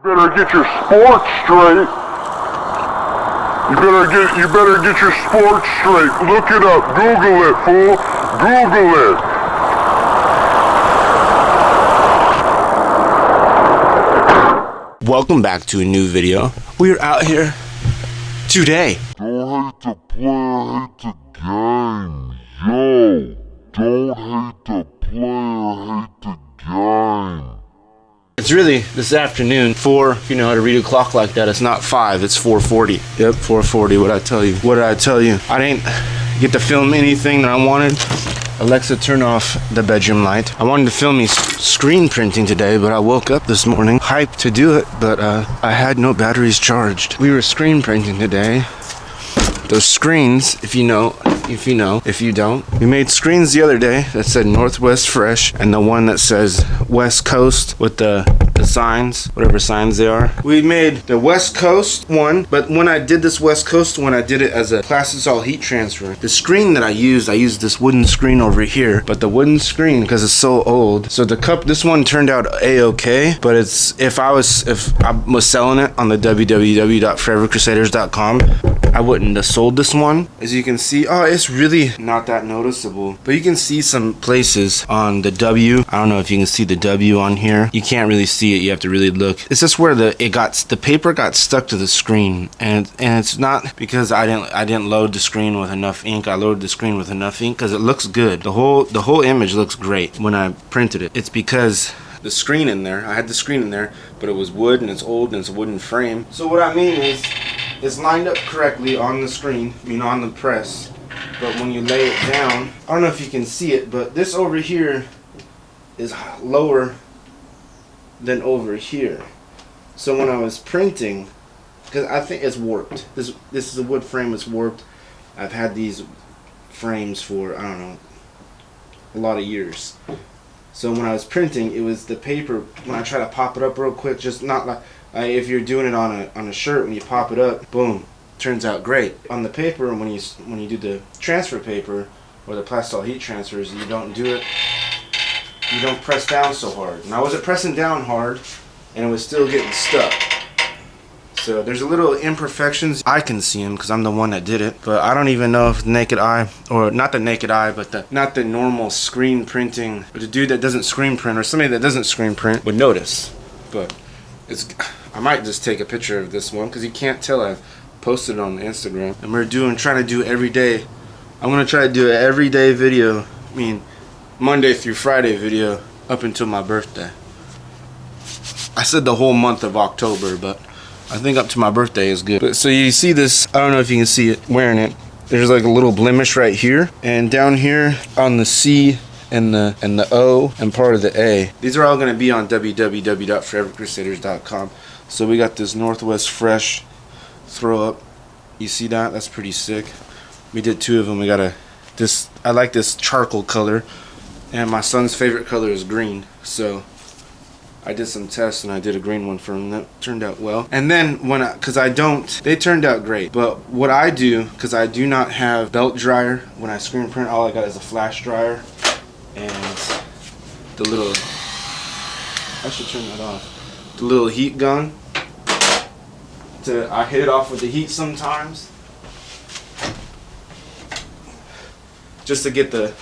better get your sports straight. You better get your sports straight. Look it up. Google it, fool. Google it. Welcome back to a new video. We are out here today. Don't hate the player, hate the game. Yo, don't hate the player, hate the game. It's really this afternoon. 4, if you know how to read a clock like that, it's not 5, it's 4:40. Yep, 4:40. What did I tell you? What did I tell you? I didn't get to film anything that I wanted. Alexa, turn off the bedroom light. I wanted to film me screen printing today, but I woke up this morning hyped to do it, but I had no batteries charged. We were screen printing today. Those screens, if you know, if you don't. We made screens the other day that said Northwest Fresh and the one that says West Coast with the signs, whatever signs they are. We made the West Coast one, but when I did this West Coast one, I did it as a plastisol heat transfer. The screen that I used this wooden screen over here, but the wooden screen, because it's so old, so the cup, this one turned out a-okay, but it's, if I was selling it on the www.forevercrusaders.com, I wouldn't have sold this one. As you can see, oh, it's really not that noticeable, but you can see some places on the W. I don't know if you can see the W on here. You can't really see it, you have to really look. It's just where the paper got stuck to the screen, and it's not because I didn't load the screen with enough ink. I loaded the screen with enough ink because it looks good. The whole image looks great when I printed it. It's because the screen in there, I had the screen in there, but it was wood and it's old and it's a wooden frame. So what I mean is, it's lined up correctly on the screen, on the press, but when you lay it down, I don't know if you can see it, but this over here is lower than over here. So when I was printing, because I think it's warped, this is a wood frame, it's warped. I've had these frames for, I don't know, a lot of years. So when I was printing, it was the paper, when I try to pop it up real quick, just not like, if you're doing it on a shirt, when you pop it up, boom, turns out great. On the paper, when you do the transfer paper or the plastisol heat transfers, you don't press down so hard. And I wasn't pressing down hard, and it was still getting stuck. So there's a little imperfections. I can see them because I'm the one that did it, but I don't even know if the naked eye, or not the naked eye, but not the normal screen printing, but the dude that doesn't screen print or somebody that doesn't screen print would notice. But I might just take a picture of this one because you can't tell I've posted it on Instagram. And we're trying to do every day. I'm gonna try to do an everyday video. Monday through Friday video up until my birthday. I said the whole month of October, but I think up to my birthday is good. So you see this, I don't know if you can see it, wearing it. There's like a little blemish right here, and down here on the C and the O and part of the A. These are all going to be on www.forevercrusaders.com. So we got this Northwest Fresh throw up. You see that? That's pretty sick. We did 2 of them. We got I like this charcoal color, and my son's favorite color is green. So I did some tests and I did a green one for him. That turned out well. And then they turned out great. But what I do, because I do not have belt dryer when I screen print, all I got is a flash dryer and the little, I should turn that off, the little heat gun. I hit it off with the heat sometimes, just to get the,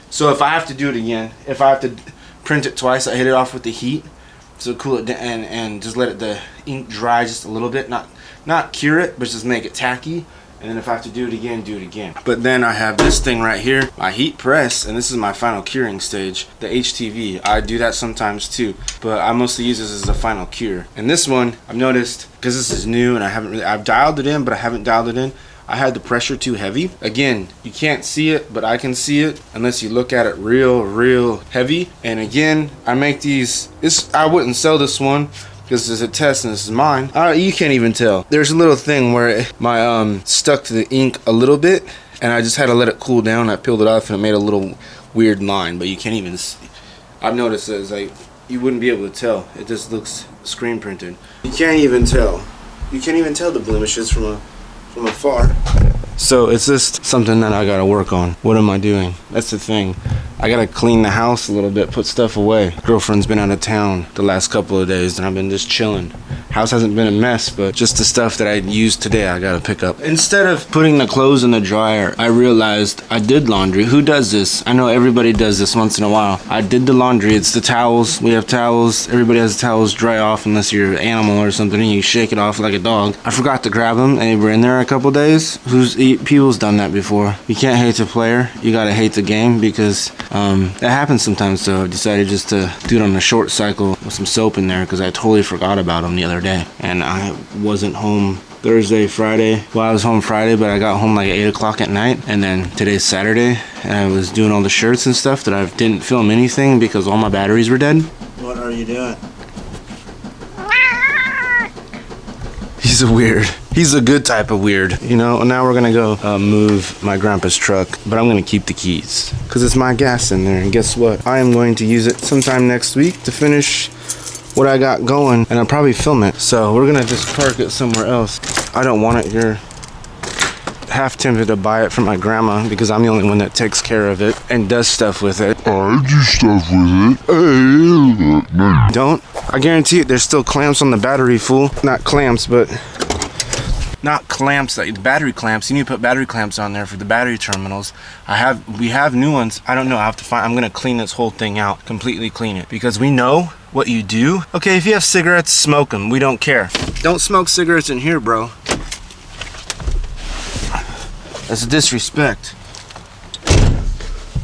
so if I have to do it again, if I have to print it twice, I hit it off with the heat so cool it down, and just let the ink dry just a little bit, not cure it, but just make it tacky. And then if I have to do it again, do it again. But then I have this thing right here, my heat press, and this is my final curing stage, the HTV. I do that sometimes too, but I mostly use this as a final cure. And this one, I've noticed, because this is new and I've dialed it in, but I haven't dialed it in, I had the pressure too heavy. Again, you can't see it, but I can see it unless you look at it real heavy. And again, I make these, I wouldn't sell this one because it's a test and this is mine. You can't even tell. There's a little thing where my stuck to the ink a little bit, and I just had to let it cool down. I peeled it off and it made a little weird line, but you can't even see. I've noticed that it's like, you wouldn't be able to tell. It just looks screen printed. You can't even tell. You can't even tell the blemishes from afar. So it's just something that I gotta work on. What am I doing? That's the thing. I gotta clean the house a little bit, put stuff away. Girlfriend's been out of town the last couple of days and I've been just chilling. House hasn't been a mess, but just the stuff that I used today I gotta pick up. Instead of putting the clothes in the dryer, I realized I did laundry. Who does this? I know everybody does this once in a while. I did the laundry. It's the towels. We have towels. Everybody has towels dry off unless you're an animal or something and you shake it off like a dog. I forgot to grab them and they were in there a couple days. People's done that before. You can't hate the player. You gotta hate the game because it happens sometimes. So I decided just to do it on a short cycle with some soap in there because I totally forgot about them the other day. And I wasn't home Thursday, Friday. Well, I was home Friday, but I got home like 8 o'clock at night. And then today's Saturday, and I was doing all the shirts and stuff that I didn't film anything because all my batteries were dead. What are you doing? He's a weird. He's a good type of weird. You know, now we're gonna go move my grandpa's truck, but I'm gonna keep the keys because it's my gas in there. And guess what? I am going to use it sometime next week to finish what I got going, and I'll probably film it. So we're gonna just park it somewhere else. I don't want it here. Half tempted to buy it for my grandma because I'm the only one that takes care of it and does stuff with it. I do stuff with it. Don't. I guarantee it, there's still clamps on the battery, fool. Not clamps, but not clamps, like battery clamps. You need to put battery clamps on there for the battery terminals. We have new ones. I don't know. I'm gonna clean this whole thing out, completely clean it, because we know what you do. Okay, if you have cigarettes, smoke them. We don't care. Don't smoke cigarettes in here, bro. That's a disrespect.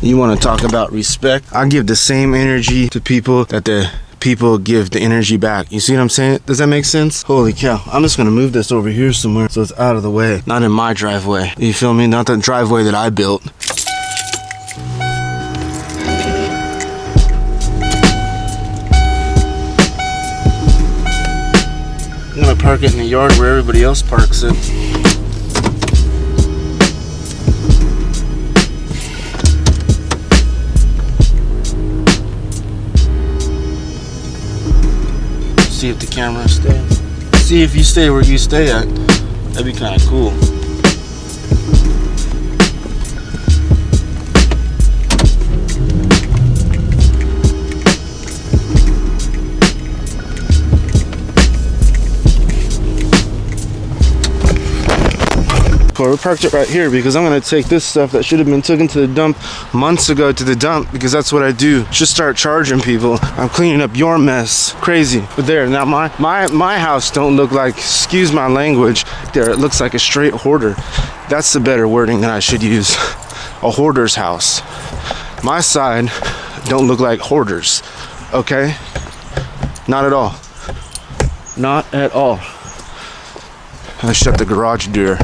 You want to talk about respect? I give the same energy to people that the people give the energy back. You see what I'm saying? Does that make sense? Holy cow. I'm just gonna move this over here somewhere so it's out of the way. Not in my driveway. You feel me? Not the driveway that I built. I'm gonna park it in the yard where everybody else parks it. See if the camera stays. See if you stay where you stay at. That'd be kind of cool. We parked it right here because I'm gonna take this stuff that should have been taken to the dump months ago to the dump, because that's what I do. Just start charging people. I'm cleaning up your mess. Crazy. But there, now my house don't look like, excuse my language, there, it looks like a straight hoarder. That's the better wording that I should use. A hoarder's house. My side don't look like hoarders. Okay? Not at all. Not at all. I shut the garage door.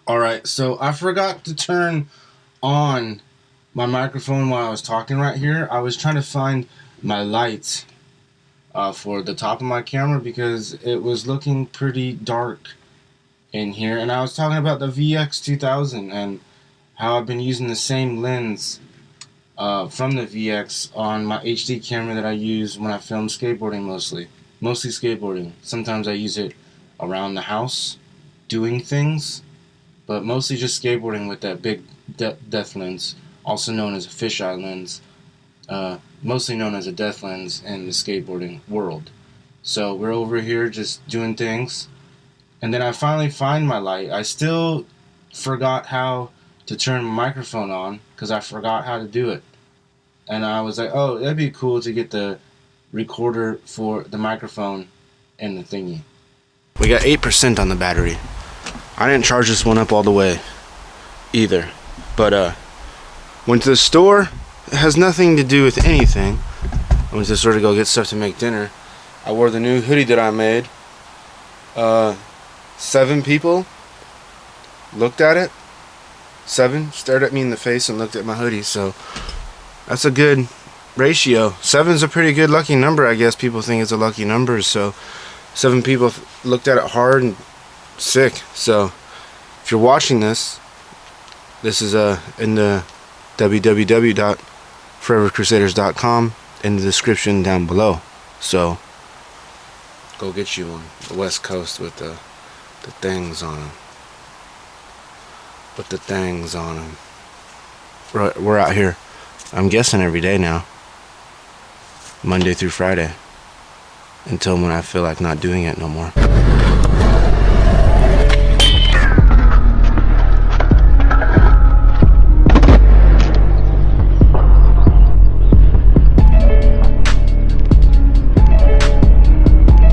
Alright, so I forgot to turn on my microphone while I was talking right here. I was trying to find my lights for the top of my camera because it was looking pretty dark in here. And I was talking about the VX2000 and how I've been using the same lens from the VX on my HD camera that I use when I film skateboarding mostly. Mostly skateboarding. Sometimes I use it around the house doing things, but mostly just skateboarding with that big depth lens, also known as a fisheye lens, mostly known as a depth lens in the skateboarding world. So we're over here just doing things, and then I finally find my light. I still forgot how to turn my microphone on because I forgot how to do it. And I was like, oh, that'd be cool to get the recorder for the microphone and the thingy. We got 8% on the battery. I didn't charge this one up all the way either, but went to the store. It has nothing to do with anything. I went to the store to go get stuff to make dinner. I wore the new hoodie that I made. 7 people looked at it. 7 stared at me in the face and looked at my hoodie, so that's a good ratio. 7's a pretty good lucky number, I guess. People think it's a lucky number, so 7 people looked at it hard and sick. So if you're watching this, this is in the www.forevercrusaders.com in the description down below. So go get you one. The West Coast with the things on them. With the things on them. we're out here, I'm guessing every day now, Monday through Friday, until when I feel like not doing it no more.